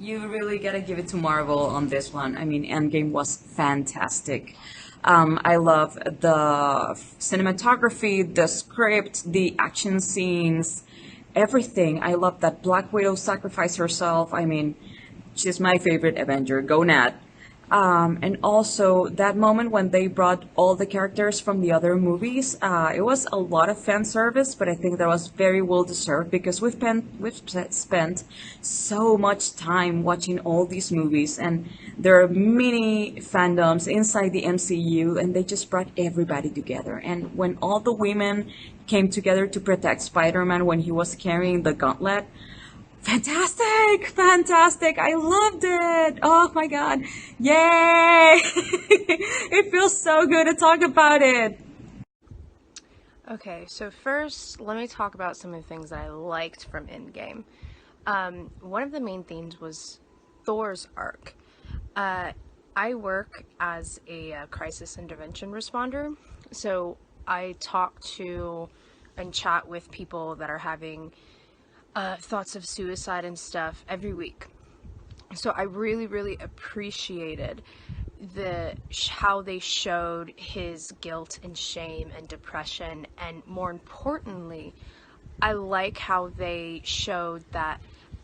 You really gotta give it to Marvel on this one. I mean, Endgame was fantastic. I love the cinematography, the script, the action scenes, everything. I love that Black Widow sacrificed herself. I mean, she's my favorite Avenger. Go Nat. And also that moment when they brought all the characters from the other movies, it was a lot of fan service, but I think that was very well deserved because we've spent so much time watching all these movies, and there are many fandoms inside the MCU, and they just brought everybody together. And when all the women came together to protect Spider-Man when he was carrying the gauntlet, fantastic! Fantastic! I loved it! Oh my god. Yay! It feels so good to talk about it. Okay, so first, let me talk about some of the things that I liked from Endgame. One of the main themes was Thor's arc. Uh, I work as a crisis intervention responder, so I talk to and chat with people that are having thoughts of suicide and stuff every week. So I really, really appreciated how they showed his guilt and shame and depression, and more importantly, I like how they showed that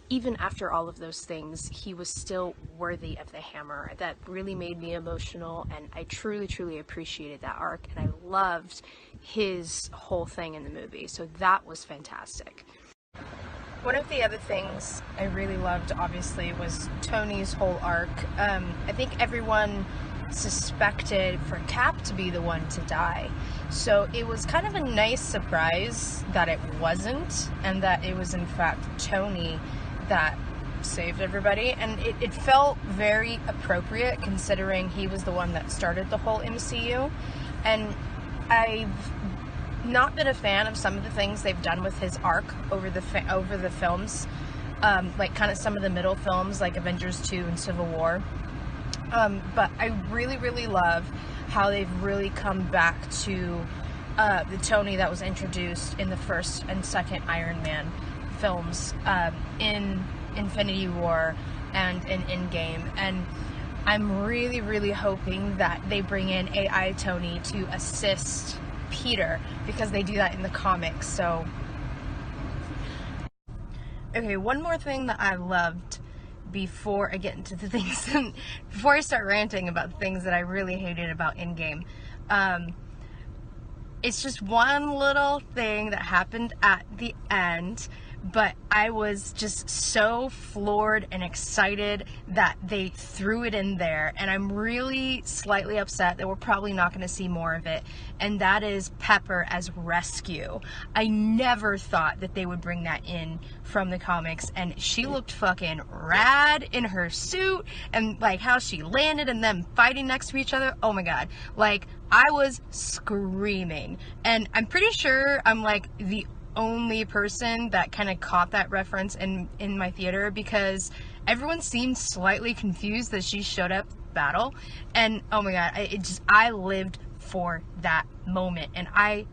even after all of those things, he was still worthy of the hammer. That really made me emotional, and I truly, truly appreciated that arc, and I loved his whole thing in the movie. So that was fantastic. One of the other things I really loved, obviously, was Tony's whole arc. I think everyone suspected for Cap to be the one to die. So it was kind of a nice surprise that it wasn't, and that it was in fact Tony that saved everybody. And it felt very appropriate considering he was the one that started the whole MCU. And I've not been a fan of some of the things they've done with his arc over the films, like kind of some of the middle films like Avengers 2 and Civil War. But I really, really love how they've really come back to the Tony that was introduced in the first and second Iron Man films, in Infinity War and in Endgame. And I'm really, really hoping that they bring in AI Tony to assist Peter, because they do that in the comics. So okay, one more thing that I loved before I get into the things before I start ranting about the things that I really hated about Endgame. It's just one little thing that happened at the end, but I was just so floored and excited that they threw it in there, and I'm really slightly upset that we're probably not going to see more of it, and that is Pepper as Rescue. I never thought that they would bring that in from the comics, and she looked fucking rad in her suit, and like how she landed and them fighting next to each other. Oh my god, like I was screaming, and I'm pretty sure I'm like the only person that kind of caught that reference in my theater, because everyone seemed slightly confused that she showed up battle. And oh my god, I lived for that moment, and I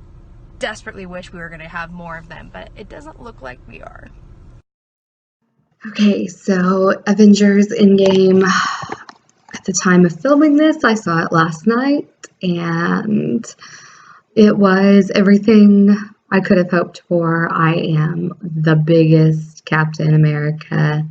desperately wish we were going to have more of them, but it doesn't look like we are. Okay, so Avengers Endgame. At the time of filming this, I saw it last night, and it was everything I could have hoped for. I am the biggest Captain America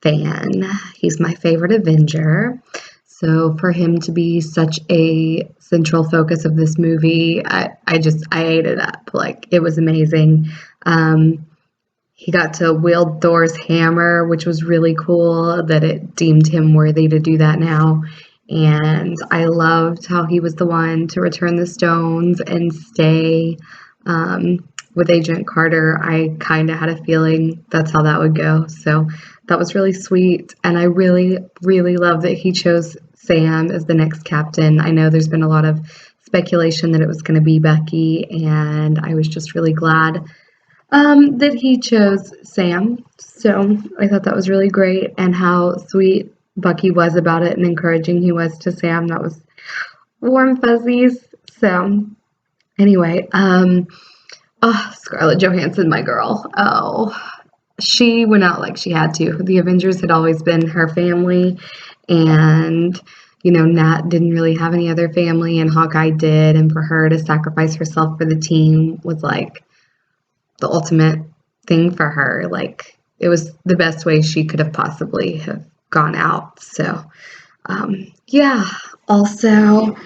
fan. He's my favorite Avenger. So for him to be such a central focus of this movie, I ate it up. Like, it was amazing. He got to wield Thor's hammer, which was really cool that it deemed him worthy to do that now. And I loved how he was the one to return the stones and stay with Agent Carter. I kind of had a feeling that's how that would go. So that was really sweet. And I really, really love that he chose Sam as the next captain. I know there's been a lot of speculation that it was going to be Becky, and I was just really glad that he chose Sam. So I thought that was really great, and how sweet Bucky was about it and encouraging he was to Sam. That was warm fuzzies. So anyway, oh, Scarlett Johansson, my girl. Oh, she went out like she had to. The Avengers had always been her family, and Nat didn't really have any other family, and Hawkeye did, and for her to sacrifice herself for the team was like the ultimate thing for her. Like it was the best way she could have possibly have gone out. So yeah. Also,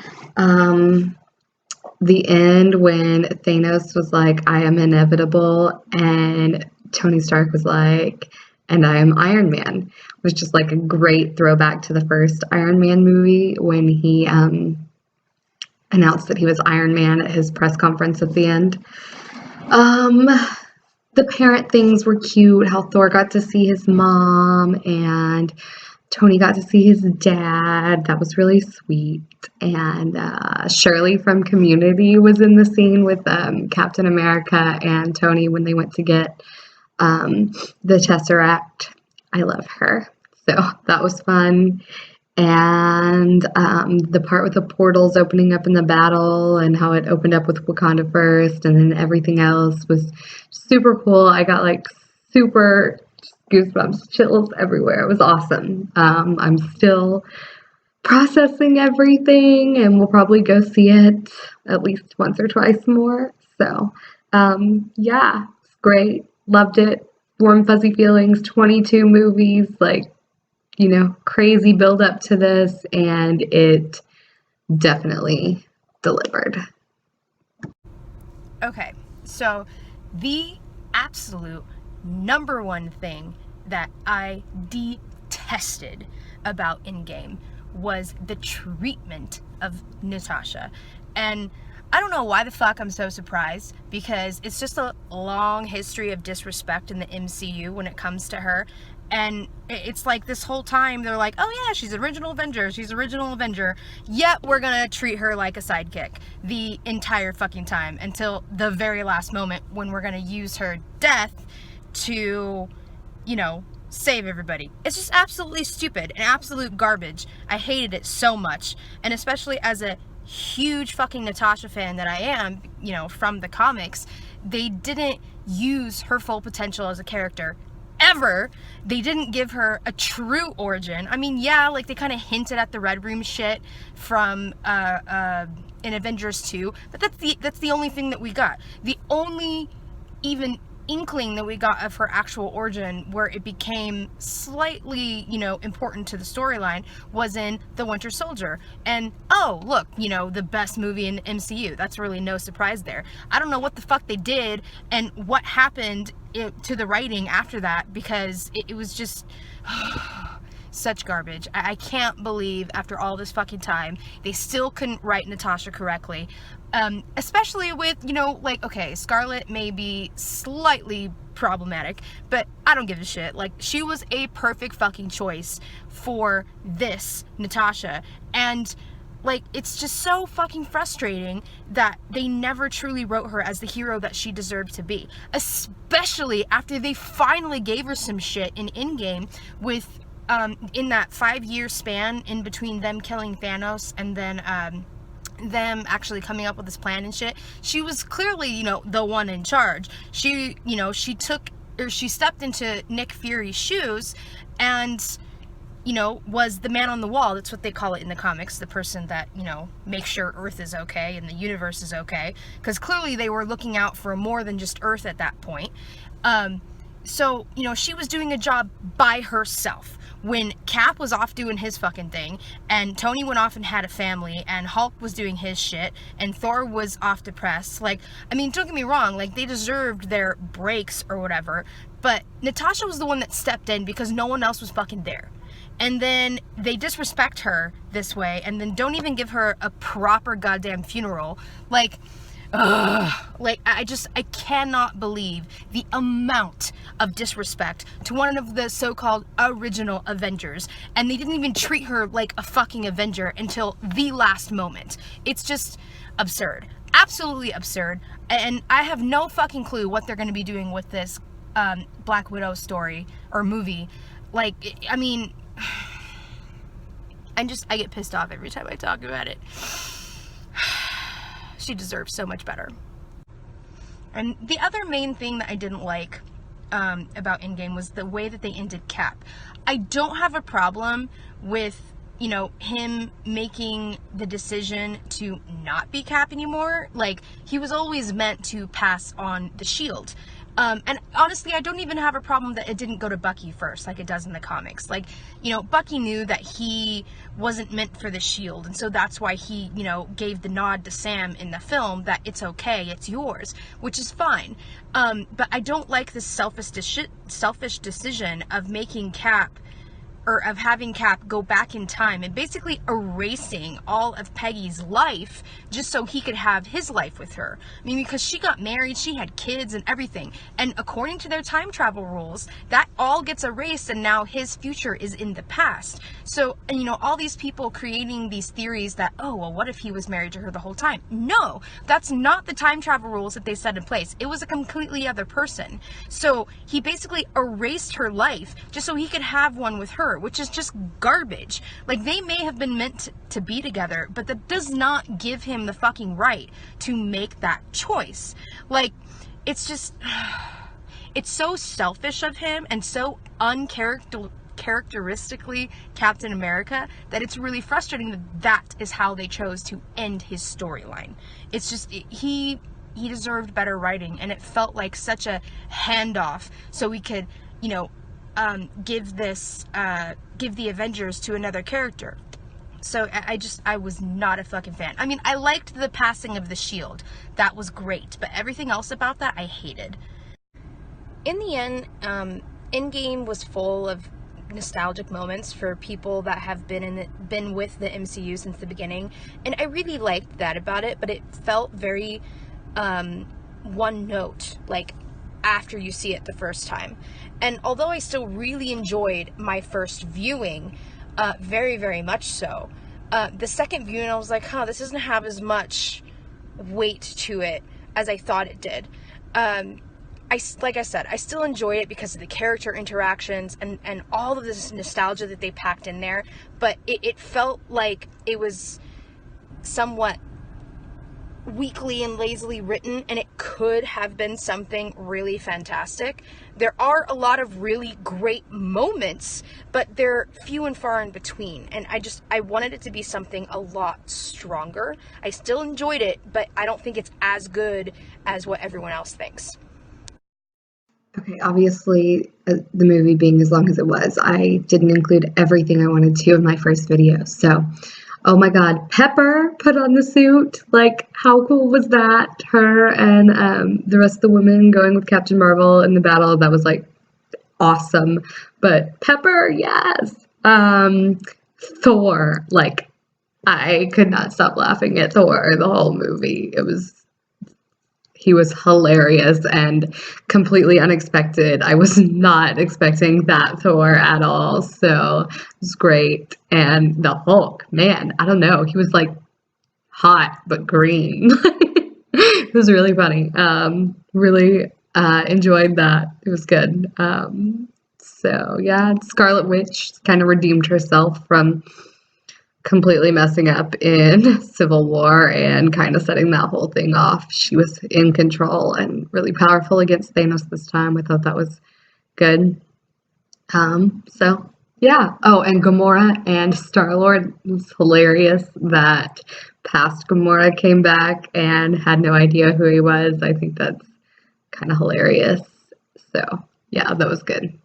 the end when Thanos was like, "I am inevitable," and Tony Stark was like, "And I am Iron Man," was just like a great throwback to the first Iron Man movie when he announced that he was Iron Man at his press conference at the end. Um, the parent things were cute, how Thor got to see his mom and Tony got to see his dad. That was really sweet. And Shirley from Community was in the scene with Captain America and Tony when they went to get the Tesseract. I love her. So that was fun. And the part with the portals opening up in the battle and how it opened up with Wakanda first and then everything else was super cool. I got like super goosebumps, chills everywhere. It was awesome. I'm still processing everything and we'll probably go see it at least once or twice more. So, yeah, it's great. Loved it. Warm, fuzzy feelings, 22 movies, like, crazy build up to this, and it definitely delivered. Okay, so the absolute number one thing that I detested about Endgame was the treatment of Natasha. And I don't know why the fuck I'm so surprised, because it's just a long history of disrespect in the MCU when it comes to her. And it's like this whole time they're like, oh yeah, she's original Avenger, yet we're gonna treat her like a sidekick the entire fucking time until the very last moment when we're gonna use her death to, save everybody. It's just absolutely stupid and absolute garbage. I hated it so much, and especially as a huge fucking Natasha fan that I am, from the comics, they didn't use her full potential as a character ever. They didn't give her a true origin. I mean, yeah, like they kind of hinted at the Red Room shit from in Avengers 2, but that's the only thing that we got. The only even inkling that we got of her actual origin where it became slightly, important to the storyline was in The Winter Soldier. And oh, look, the best movie in the MCU. That's really no surprise there. I don't know what the fuck they did and what happened to the writing after that, because it was just such garbage. I can't believe after all this fucking time they still couldn't write Natasha correctly. Especially with, okay, Scarlet may be slightly problematic, but I don't give a shit. Like, she was a perfect fucking choice for this Natasha. And, it's just so fucking frustrating that they never truly wrote her as the hero that she deserved to be. Especially after they finally gave her some shit in Endgame with, in that 5-year span in between them killing Thanos and then, them actually coming up with this plan and shit. She was clearly, the one in charge. She, she stepped into Nick Fury's shoes and, was the man on the wall. That's what they call it in the comics. The person that, makes sure Earth is okay and the universe is okay. Because clearly they were looking out for more than just Earth at that point. So, she was doing a job by herself. When Cap was off doing his fucking thing, and Tony went off and had a family, and Hulk was doing his shit, and Thor was off depressed, don't get me wrong, they deserved their breaks or whatever, but Natasha was the one that stepped in because no one else was fucking there. And then they disrespect her this way, and then don't even give her a proper goddamn funeral. I cannot believe the amount of disrespect to one of the so-called original Avengers, and they didn't even treat her like a fucking Avenger until the last moment. It's just absurd. Absolutely absurd. And I have no fucking clue what they're going to be doing with this Black Widow story or movie. I get pissed off every time I talk about it. She deserves so much better. And the other main thing that I didn't like about Endgame was the way that they ended Cap. I don't have a problem with, you know, him making the decision to not be Cap anymore. Like, he was always meant to pass on the shield. And honestly, I don't even have a problem that it didn't go to Bucky first, like it does in the comics. Like, you know, Bucky knew that he wasn't meant for the shield, and so that's why he, you know, gave the nod to Sam in the film that it's okay, it's yours, which is fine. But I don't like this selfish decision of making Cap, or of having Cap go back in time and basically erasing all of Peggy's life just so he could have his life with her. I mean, because she got married, she had kids and everything. And according to their time travel rules, that all gets erased and now his future is in the past. So, you know, all these people creating these theories that, oh, well, what if he was married to her the whole time? No, that's not the time travel rules that they set in place. It was a completely other person. So he basically erased her life just so he could have one with her, which is just garbage. Like, they may have been meant to be together, but that does not give him the fucking right to make that choice. Like, it's just, it's so selfish of him and so uncharacteristically Captain America that it's really frustrating that that is how they chose to end his storyline. It's just, he deserved better writing, and it felt like such a handoff so we could, you know, give the Avengers to another character. So I was not a fucking fan. I mean, I liked the passing of the shield. That was great. But everything else about that, I hated. In the end, Endgame was full of nostalgic moments for people that have been with the MCU since the beginning. And I really liked that about it, but it felt very one note, like, after you see it the first time. And although I still really enjoyed my first viewing, very, very much so, the second viewing I was like, this doesn't have as much weight to it as I thought it did. Like I said, I still enjoyed it because of the character interactions and all of this nostalgia that they packed in there, but it felt like it was somewhat weakly and lazily written, and it could have been something really fantastic. There are a lot of really great moments, but they're few and far in between, and I wanted it to be something a lot stronger. I still enjoyed it, but I don't think it's as good as what everyone else thinks. Okay, obviously, the movie being as long as it was, I didn't include everything I wanted to in my first video. So, oh my God, Pepper put on the suit. Like, how cool was that? Her and the rest of the women going with Captain Marvel in the battle. That was like awesome. But Pepper, yes. Thor, like, I could not stop laughing at Thor the whole movie. He was hilarious and completely unexpected. I was not expecting that Thor at all. So it was great. And the Hulk, man, I don't know. He was like hot but green. It was really funny. Really enjoyed that. It was good. So yeah, Scarlet Witch kind of redeemed herself from completely messing up in Civil War and kind of setting that whole thing off. She was in control and really powerful against Thanos this time. I thought that was good. So yeah. Oh, and Gamora and Star-Lord. It was hilarious that past Gamora came back and had no idea who he was. I think that's kind of hilarious. So yeah, that was good.